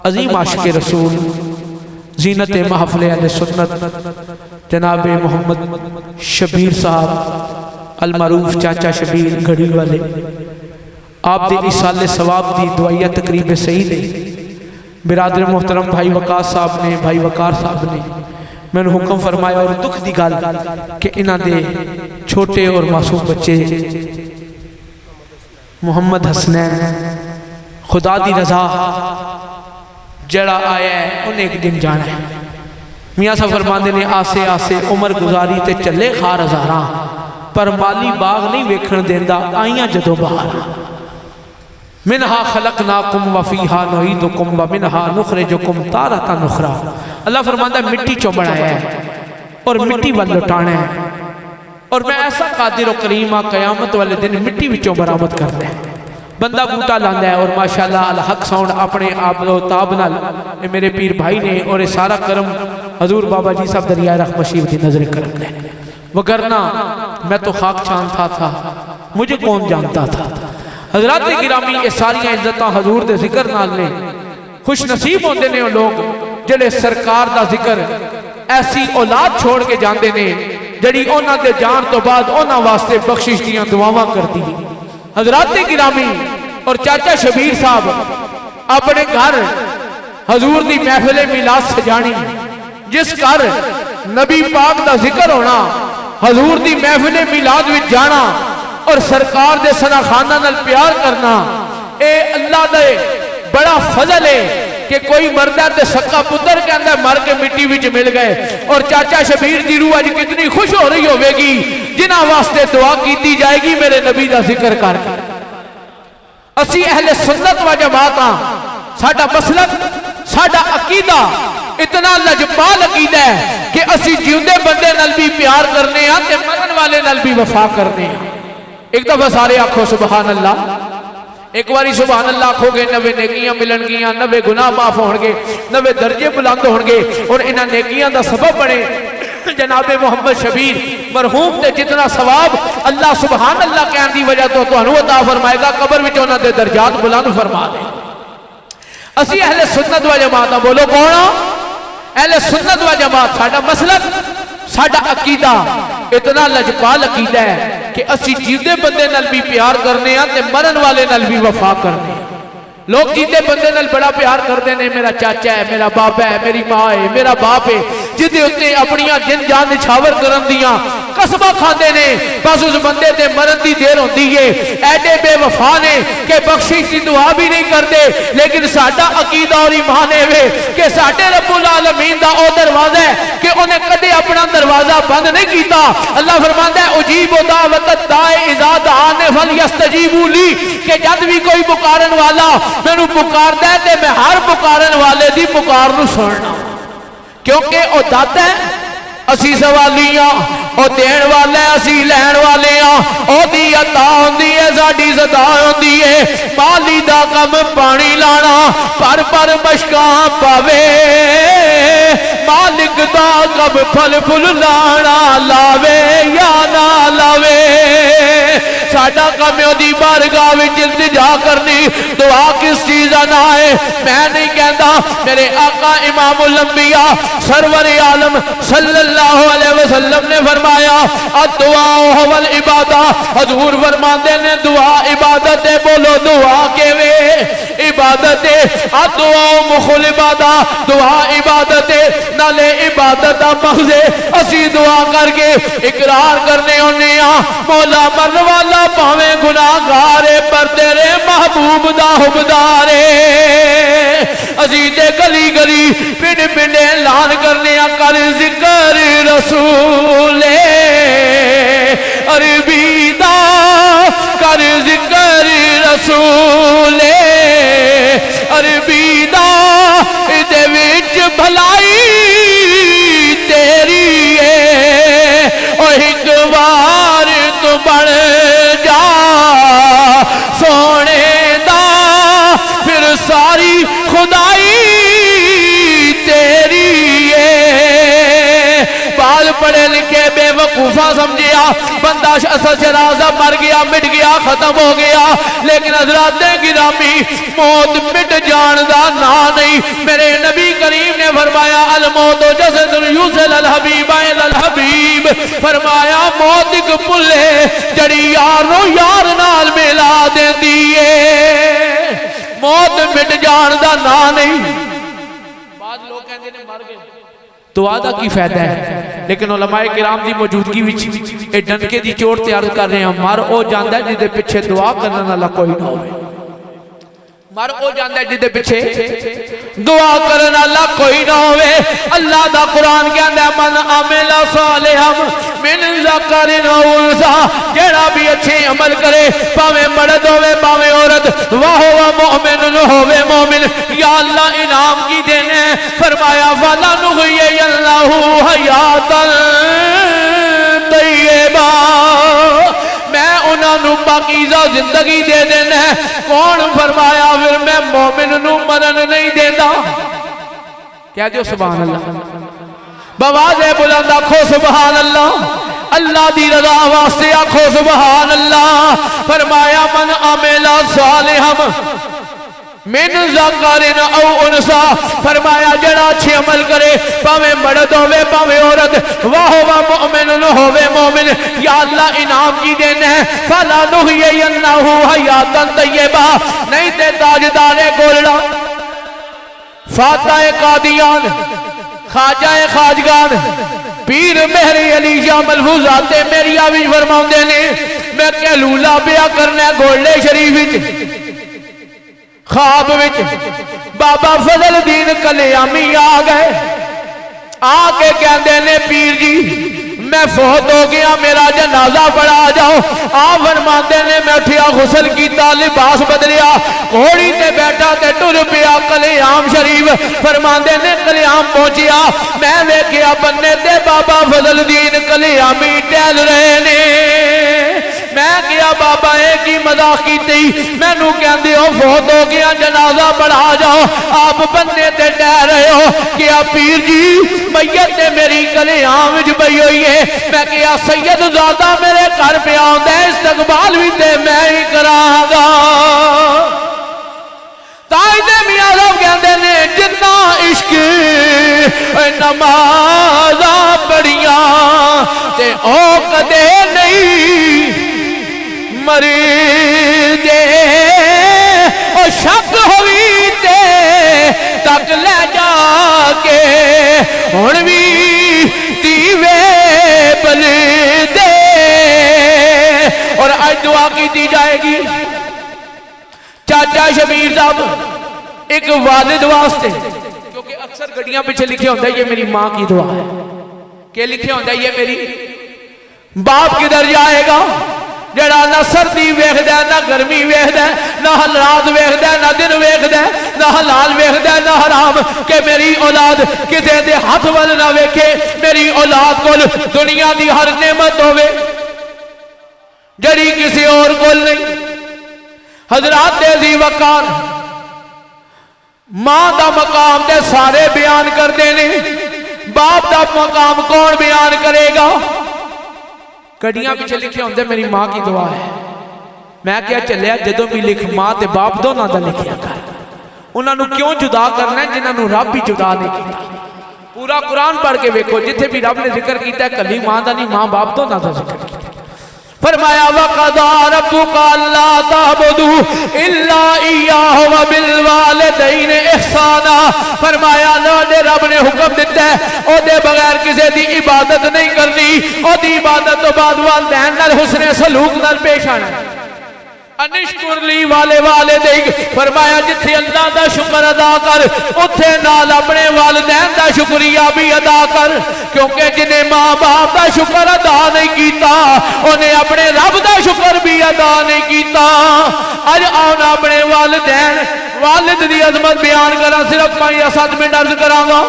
عظیم عاشق رسول زینت محفل اہل سنت جناب محمد شبیر صاحب المعروف چاچا شبیر گھڑی والے آپ دے ایصال ثواب دی دعائیہ تقریب صحیح دے برادر محترم بھائی وقار صاحب نے میں نے حکم فرمایا اور دکھ دی گال کہ انہاں دے چھوٹے اور معصوم بچے محمد حسنین خدا دی رضا جڑا آیا ہے انہیں ایک دن جانا ہے میاں صاحب فرماندے نے آسے آسے عمر گزاری تے چلے خار ہزاراں پر مالی باغ نہیں ویکھن دیندہ آئیاں جدو بہار منہا خلقناکم وفیہا نعیدکم ومنہا نخرجکم تارتا نخرا اللہ فرماندہ ہے مٹی چوں بنایا ہے اور مٹی وال لٹانا ہے اور میں ایسا قادر و کریمہ قیامت والے دن مٹی وچوں برآمد کرنا ہے بندہ بوٹا لاندہ ہے اور ماشاءاللہ الحق ساؤنڈ اپنے آپ و تاب نال میرے پیر بھائی نے اور سارا کرم حضور بابا جی صاحب دریائے رحمت شریف دی نظر کرم ہے وگرنہ میں تو خاک چاندتا تھا مجھے کون جانتا تھا حضرات گرامی یہ ساری عزتاں حضور دے ذکر نال نے خوش نصیب ہوندے نے لوگ جڑے سرکار دا ذکر ایسی اولاد چھوڑ کے جاندے نے جڑی اونا دے جان تو بعد اونا واسطے بخشش دیاں دعاواں کرتی ہیں حضرات گرامی اور چاچا شبیر صاحب اپنے گھر حضور دی محفل میلاد سجانی جس گھر نبی پاک دا ذکر ہونا حضور دی محفل میلاد وچ جانا اور سرکار دے سنا خانہ نال پیار کرنا اے اللہ دے بڑا فضل ہے کہ کوئی مردہ دے سکا پتر کے اندر مر کے مٹی وچ مل گئے اور چاچا شبیر دی روح آج کتنی خوش ہو رہی ہوئے گی جنہ واسطے دعا کیتی جائے گی میرے نبی دا ذکر کر کے اسی اہل سنت و جماعتاں ساڈا مسلک ساڈا عقیدہ اتنا لجپال عقیدہ ہے کہ اسی جیوندے بندے نال بھی پیار کرنے ہیں تے مرن والے نال بھی وفا کرنے ہیں ایک دفعہ سارے آنکھوں سبحان اللہ ایک باری سبحان اللہ آنکھوں گے 90 نیکیاں ملن گیاں 90 گناہ معاف ہونگے 90 درجے بلند ہونگے اور انہاں نیکیاں دا سبب بنے جناب محمد شبیر مرحوم دے جتنا ثواب اللہ سبحان اللہ کہن دی وجہ تو انہوں عطا فرمائے گا قبر وچ انہاں دے درجات بلند فرما دے اسی اہل سنت و جماعت بولو کون اہل سنت و جماعت ساڈا مسلک ساڈا عقیدہ اتنا لجپال عقیدہ ہے کہ اسی جیدے بندے نال بھی پیار کرنے ہیں تے مرن والے نال بھی وفا کرنے ہیں لوگ جیدے بندے نال بڑا پیار کرتے ہیں میرا چاچا ہے میرا بابا ہے میری ماں ہے میرا باپ ہے جدے اتنے اپنیاں جن جان نچھاور کرن دیاں قسمہ کھاندے نے بس اس بندے تے مرن دی دیر ہوندی ہے ایڈے بے وفا نے کہ بخشش کی دعا بھی نہیں کرتے لیکن ساڈا عقیدہ اور ایمان ہے کہ ساڈے رب العالمین دا او دروازہ ہے کہ انہیں کدے اپنا دروازہ بند نہیں کیتا اللہ فرماندا ہے اجیب دعوت الداع اذا دعان فلیستجیبوا لی کہ جب بھی کوئی پکارن والا مینوں پکاردا ہے تے میں ہر پکارن والے دی پکار نو سننا کیونکہ او داتا ہے اسی سوالیاں او دین والے اسی لین والے او دی عطا ہوندی ہے ساڈی صدا ہوندی ہے مالی دا کم پانی لانا پر مشکاں پاوے مالک دا کم پھل لانا لاوے یا نہ لاوے ساڈا کم دی بارگاہ وچ التجا کرنی دعا کس چیز نہ ہے میں نہیں کہندا میرے آقا امام الانبیاء سرور عالم صلی اللہ علیہ وسلم نے فرمایا الدعاء هو العبادہ حضور فرماندے نے دعا عبادت ہے بولو دعا کیویں عبادت ہے الدعاء مخل عبادہ دعا عبادت ہے نالے عبادت دا مغز اسی دعا کر کے اقرار کرنے ہونے مولا مرن والا پاویں گناہگار پر تیرے محبوب دا حبدار عزیز گلی گلی پنڈ پنڈ اعلان کرنے کر ذکر رسول عربی دا کر ذکر رسول عربی دا دے وچ بھلائی تیری ہے او ایک بار تو بڑھ جا سونے دا پھر ساری خدائی تیری ہے بال پڑھے لکھے بے وقوفہ سمجھیا بندہ اصل شرازہ مر گیا مٹ گیا ختم ہو گیا لیکن حضرات گرامی موت مٹ جان دا نا نہیں میرے نبی کریم نے فرمایا الموت جسد یوصل الحبیب الی الحبیب، فرمایا موت ایک پل ہے جڑی یار نو یار نال ملا دیندی ہے، موت مٹ جان دا نا نہیں۔ بعض لوگ کہندے نے مر گئے دعا دا کی فائدہ ہے، لیکن علماء کرام دی موجودگی وچ اے ڈنکے دی چوٹ تیار کر رہے ہیں، مر او جاندا ہے جدے پیچھے دعا کرنے والا کوئی نہ ہوئے، مر او جاندا ہے جدے پیچھے دعا کرنے والا کوئی نہ ہوئے۔ اللہ دا قرآن کہندا ہے من عمل صالحا من ذکر او انثى، جڑا بھی اچھے عمل کرے پاویں مرد ہوے پاویں عورت، وہو مؤمن ہوے مومن، یا اللہ انعام کی دینے، فرمایا فلنحیینہ حیاتا طیبہ، میں انہاں نو پاکیزہ زندگی دے دینا ہے۔ کون؟ فرمایا پھر میں مومن نو مرن نہیں دینا۔ کہہ دیو سبحان اللہ، بواز بلند آکھو سبحان اللہ، اللہ دی رضا واسطے آکھو سبحان اللہ۔ فرمایا من عمل صالحا من ذکر او انثى، فرمایا جڑا اچھے عمل کرے پاویں مرد ہوے پاویں عورت، وہو مؤمن ہوے مومن، یا اللہ انعام کی دینا ہے فلنحیینہ حیاتا طیبہ، نہیں تے تاجدار گولڑا، فاتح قادیان، خواجہ خواجگان، پیر مہری علی شاہ ملفوظات میری آوی فرماؤں نے، میں کہلولا بیا کرنا گولڑے شریف وچ، خواب وچ بابا فضل دین کلیامی آ گئے، آگے کہندے نے پیر جی میں فوت ہو گیا، میرا جنازہ پڑھا جاؤ۔ آپ فرماتے نے میں اٹھیا، غسل کیتا، لباس بدلیا، گھوڑی تے بیٹھا تے ٹر پیا کلیام شریف۔ فرماتے نے کلیام پہنچیا، میں ویکھیا بننے تے بابا فضل دین کلیامی ٹہل رہے نے۔ میں کیا بابا ایک ہی مذاق کیتی، میں نو کہندے ہو فوت ہو گیا جنازہ پڑھا جاؤ، آپ بننے تے ٹہل رہے ہو، کیا پیر جی میت تے میری کلیام وچ پئی ہوئی ہے۔ میں کیا سید زادہ میرے گھر پہ آندا ہے، استقبال بھی تے میں ہی کراں گا۔ تاج میاں صاحب کہندے نے جتنا عشق نمازاں پڑھیاں تے او کدے نہیں مری دے، او شک ہوئی تے تک لے جا کے ہن وی دیوے بل دے۔ اور آج دعا کی دی جائے گی چاچا شبیر صاحب ایک والد واسطے، کیونکہ اکثر گڑیاں پیچھے لکھے ہوتا ہے یہ میری ماں کی دعا ہے، کہ لکھے ہوتا ہے یہ میری باپ کدھر جائے گا جڑا نہ سردی ویکھدا ہے، نہ گرمی ویکھدا ہے، نہ رات ویکھدا ہے، نہ دن ویکھدا ہے، نہ حلال ویکھدا ہے، نہ حرام، کہ میری اولاد کسے دے ہاتھ ول نہ ویکھے، میری اولاد کول دنیا دی ہر نعمت ہوے جڑی کسی اور کول نہیں۔ حضرات عزیز وقار ماں دا مقام تے سارے بیان کر دینے، باپ دا مقام کون بیان کرے گا؟ کڑیاں پیچھے لکھے ہوندے میری ماں کی دعا ہے۔ میں کیا چلیا جدوں بھی لکھ ماں تے باپ دونوں دا لکھیا کر، انہاں نو کیوں جدا کرنا ہے جنہاں نو رب بھی جدا نہیں کیتا۔ پورا قرآن پڑھ کے ویکھو جتھے بھی رب نے ذکر کیتا ہے کلی ماں دا نہیں، ماں باپ دونوں دا ذکر کیتا۔ فرمایا وَقَضَىٰ رَبُّكَ أَلَّا تَعْبُدُوا إِلَّا إِيَّاهُ وَبِالْوَالِدَيْنِ إِحْسَانًا، فرمایا رب نے حکم دیتا ہے او دے بغیر کسی دی عبادت نہیں کرنی، او دی عبادت تو بعد والدین نال حسن سلوک نال پیش آنا۔ انشکر لی والے والدیک، فرمایا جتھے اللہ دا شکر ادا کر اتھے نال اپنے والدین دا شکریہ بھی ادا کر، کیونکہ جنہیں ماں باپ دا شکر ادا نہیں کیتا انہیں اپنے رب دا شکر بھی ادا نہیں کیتا۔ اج آنا اپنے والدین والد دی عظمت بیان کرا، صرف 5 یا 7 منٹ عرض کراں گا۔